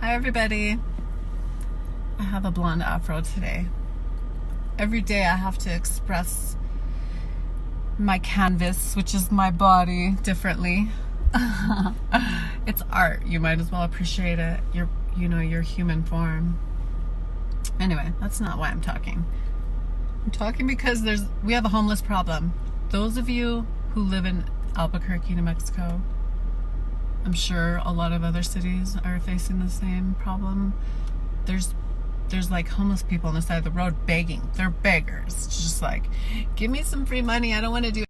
Hi everybody. I have a blonde afro today. Every day I have to express my canvas, which is my body, differently. It's art. You might as well appreciate it. Your human form. Anyway, that's not why I'm talking. I'm talking because we have a homeless problem. Those of you who live in Albuquerque, New Mexico, I'm sure a lot of other cities are facing the same problem. There's like homeless people on the side of the road begging. They're beggars. It's just like, give me some free money. I don't want to do it.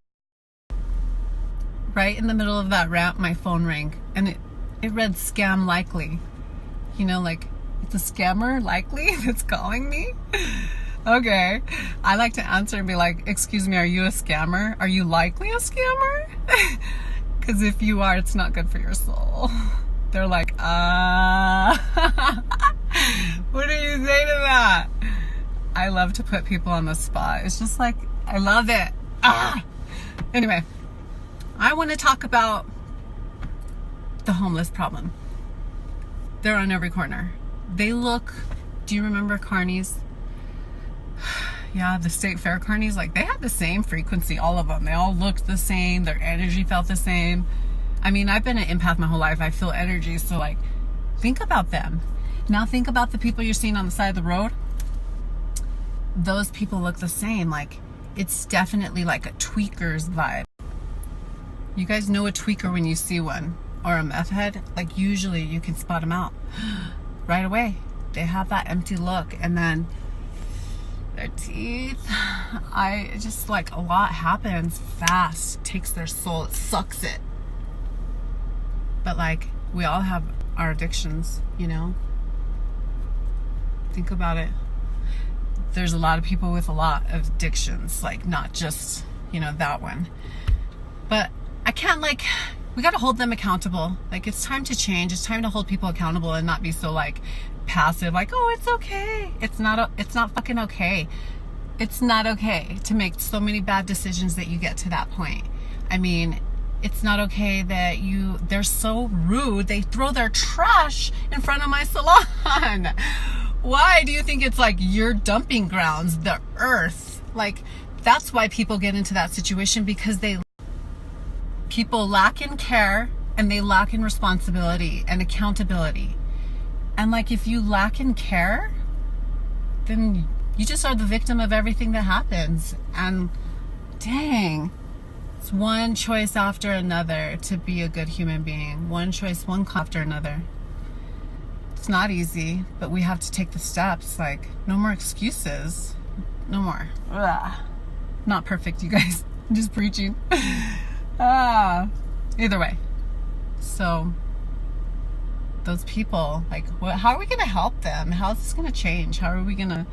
Right in the middle of that rant, my phone rang and it read scam likely. Like it's a scammer likely that's calling me. Okay. I like to answer and be like, excuse me, are you a scammer? Are you likely a scammer? Because if you are, it's not good for your soul. They're like, what do you say to that? I love to put people on the spot. It's just like, I love it. Anyway, I want to talk about the homeless problem. They're on every corner. Do you remember carnies? Yeah, the state fair carnies, like they had the same frequency, all of them. They all looked the same. Their energy felt the same. I mean, I've been an empath my whole life. I feel energy. So like, think about them. Now think about the people you're seeing on the side of the road. Those people look the same. Like, it's definitely like a tweaker's vibe. You guys know a tweaker when you see one, or a meth head. Like, usually you can spot them out right away. They have that empty look, and then their teeth. Just like a lot happens fast. It takes their soul. It sucks it. But like, we all have our addictions, Think about it. There's a lot of people with a lot of addictions, like not just, that one. But I can't we got to hold them accountable. Like, it's time to change. It's time to hold people accountable and not be so like passive, like, oh, it's okay. It's not fucking okay. It's not okay to make so many bad decisions that you get to that point. I mean, it's not okay that they're so rude. They throw their trash in front of my salon. Why do you think it's like your dumping grounds, the earth? Like, that's why people get into that situation, because people lack in care and they lack in responsibility and accountability. And like, if you lack in care, then you just are the victim of everything that happens. And dang, it's one choice after another to be a good human being. One choice, one after another. It's not easy, but we have to take the steps. Like, no more excuses. No more. Ugh. Not perfect, you guys. I'm just preaching. Either way. So, those people, like, how are we going to help them? How is this going to change? How are we going to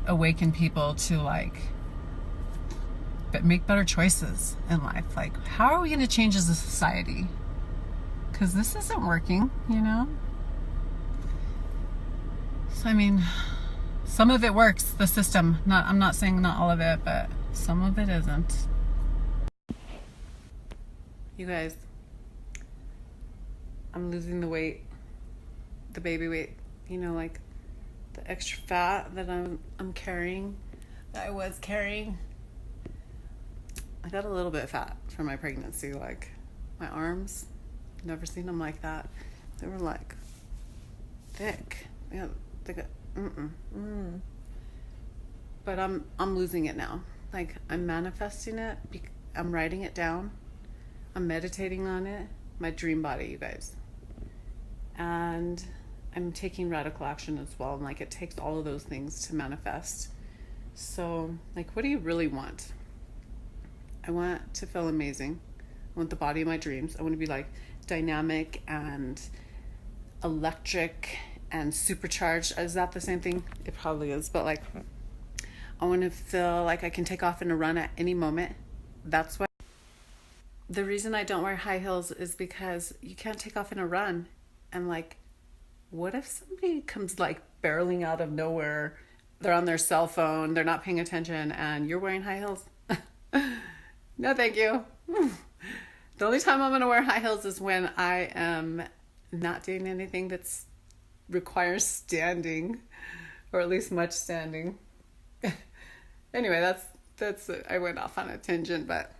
awaken people to, like, make better choices in life? Like, how are we going to change as a society? Because this isn't working, So, I mean, some of it works, the system. I'm not saying not all of it, but some of it isn't. You guys, I'm losing the weight, the baby weight, like the extra fat that I'm carrying, that I was carrying. I got a little bit fat from my pregnancy. Like, my arms, never seen them like that. They were like thick. Yeah, they got But I'm losing it now. Like, I'm manifesting it. I'm writing it down. I'm meditating on it. My dream body, you guys. And I'm taking radical action as well. And like, it takes all of those things to manifest. So, like, what do you really want? I want to feel amazing. I want the body of my dreams. I want to be like dynamic and electric and supercharged. Is that the same thing? It probably is. But like, I want to feel like I can take off in a run at any moment. That's why. The reason I don't wear high heels is because you can't take off in a run. And like, what if somebody comes like barreling out of nowhere? They're on their cell phone, they're not paying attention, and you're wearing high heels? No, thank you. The only time I'm going to wear high heels is when I am not doing anything that's requires standing, or at least much standing. Anyway, that's I went off on a tangent, but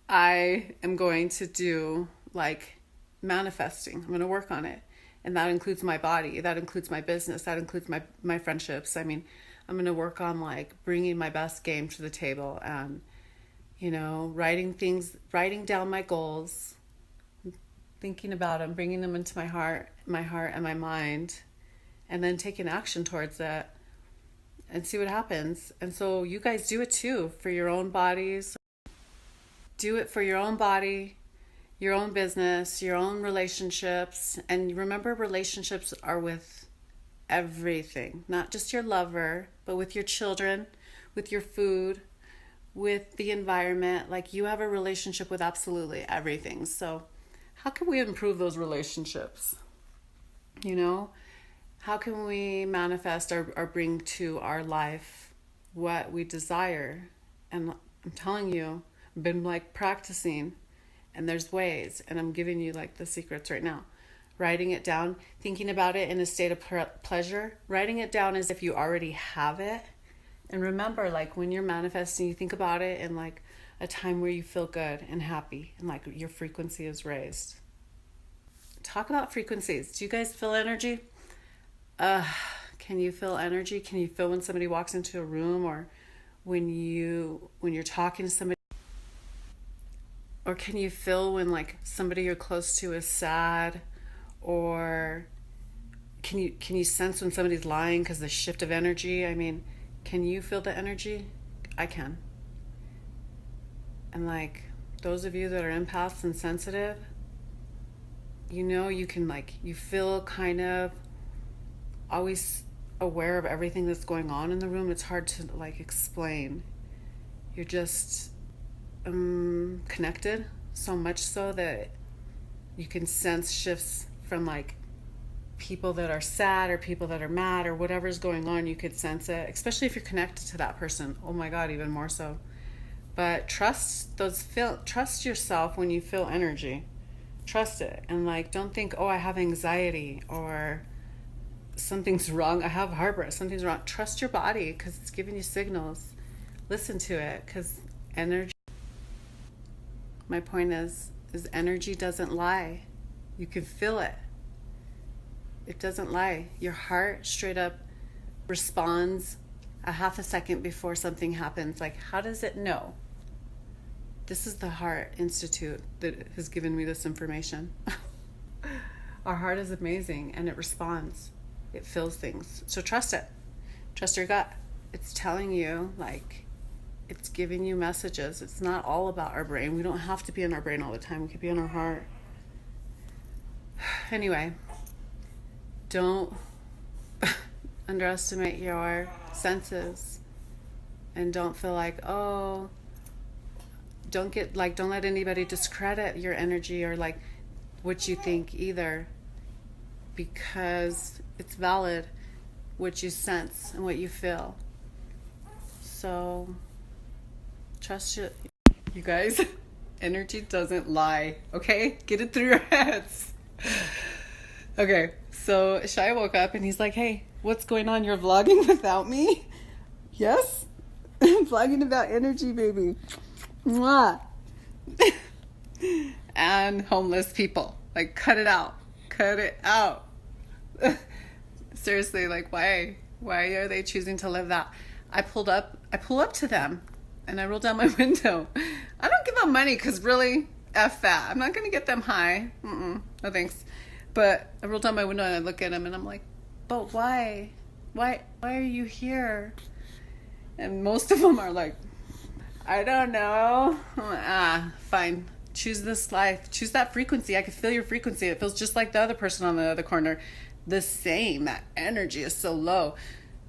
I am going to do like manifesting. I'm going to work on it. And that includes my body. That includes my business. That includes my friendships. I mean, I'm going to work on like bringing my best game to the table and, writing down my goals, thinking about them, bringing them into my heart and my mind, and then taking action towards it and see what happens. And so you guys do it too for your own bodies. Do it for your own body, your own business, your own relationships. And remember, relationships are with everything, not just your lover, but with your children, with your food, with the environment. Like, you have a relationship with absolutely everything. So how can we improve those relationships? How can we manifest or bring to our life what we desire? And I'm telling you, I've been like practicing, and there's ways, and I'm giving you like the secrets right now. Writing it down, thinking about it in a state of pleasure, writing it down as if you already have it. And remember, like when you're manifesting, you think about it in like a time where you feel good and happy and like your frequency is raised. Talk about frequencies. Do you guys feel energy? Can you feel energy? Can you feel when somebody walks into a room, or when you're talking to somebody? Or can you feel when like somebody you're close to is sad? Or can you sense when somebody's lying because the shift of energy? I mean, can you feel the energy? I can. And like those of you that are empaths and sensitive, you can you feel kind of always aware of everything that's going on in the room. It's hard to like explain. You're just connected, so much so that you can sense shifts from like people that are sad or people that are mad or whatever's going on. You could sense it, especially if you're connected to that person. Oh my God, even more so. But trust yourself when you feel energy. Trust it. And like, don't think, oh, I have anxiety or something's wrong. I have heartburn. Something's wrong. Trust your body because it's giving you signals. Listen to it, because energy. My point is energy doesn't lie. You can feel it. It doesn't lie. Your heart straight up responds a half a second before something happens. Like, how does it know? This is the Heart Institute that has given me this information. Our heart is amazing, and it responds. It feels things. So trust it. Trust your gut. It's telling you, like, it's giving you messages. It's not all about our brain. We don't have to be in our brain all the time. We could be in our heart. Anyway, don't underestimate your senses, and don't feel like, oh, don't let anybody discredit your energy or like what you think either, because it's valid what you sense and what you feel. So trust it, you guys. Energy doesn't lie, okay? Get it through your heads. Okay, so Shai woke up and he's like, hey, what's going on? You're vlogging without me? Yes? I'm vlogging about energy, baby. Mwah. And homeless people. Like, cut it out. Cut it out. Seriously, like, why are they choosing to live that? I pull up to them and I roll down my window. I don't give them money because really, F that. I'm not going to get them high. No thanks. But I roll down my window and I look at them and I'm like, but why? Why are you here? And most of them are like, I don't know. Fine. Choose this life. Choose that frequency. I can feel your frequency. It feels just like the other person on the other corner. The same. That energy is so low.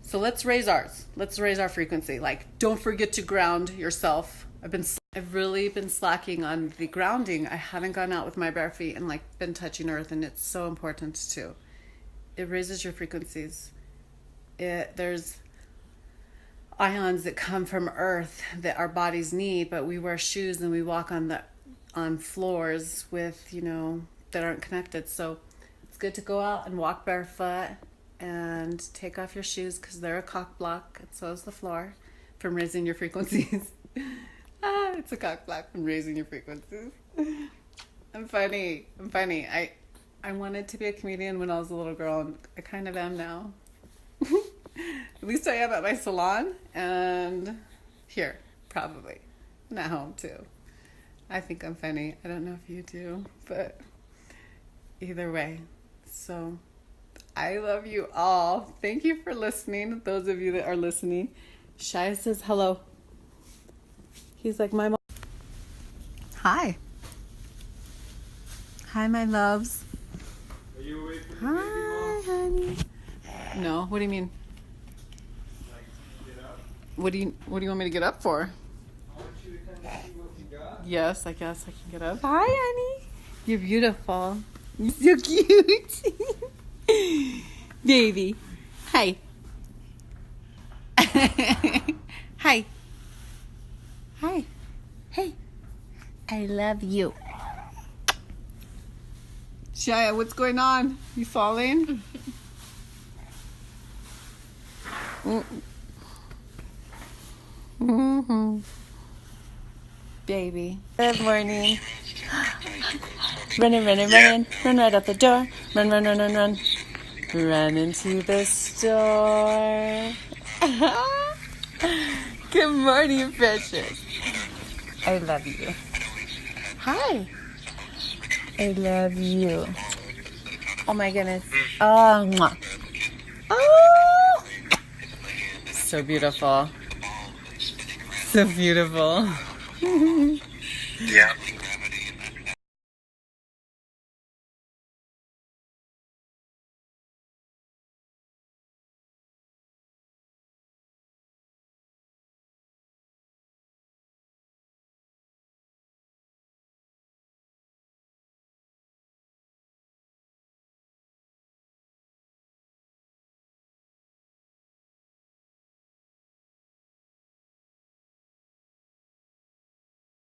So let's raise ours. Let's raise our frequency. Like, don't forget to ground yourself. I've really been slacking on the grounding. I haven't gone out with my bare feet and like been touching earth, and it's so important too. It raises your frequencies. There's ions that come from earth that our bodies need, but we wear shoes and we walk on floors with, that aren't connected. So It's good to go out and walk barefoot and take off your shoes because they're a cock block, and so is the floor from raising your frequencies. It's a cock block from raising your frequencies. I'm funny. I wanted to be a comedian when I was a little girl, and I kind of am now. At least I am at my salon and here, probably. And at home, too. I think I'm funny. I don't know if you do, but either way. So, I love you all. Thank you for listening, those of you that are listening. Shia says hello. He's like, my mom. Hi. Hi, my loves. Are you awake for the Hi, baby, honey. No, what do you mean? Like, get up? What do you want me to get up for? I want you to kind of see what we got. Yes, I guess I can get up. Hi, honey. You're beautiful. You're so cute. Baby. Hi. Hi. Hi. Hey. I love you. Shia, what's going on? You falling? Mm-hmm. Baby. Good morning. Running. Run right out the door. Run. Run into the store. Good morning, precious. I love you. Hi. I love you. Oh my goodness. Oh, mwah. Oh. So beautiful. So beautiful. Yeah.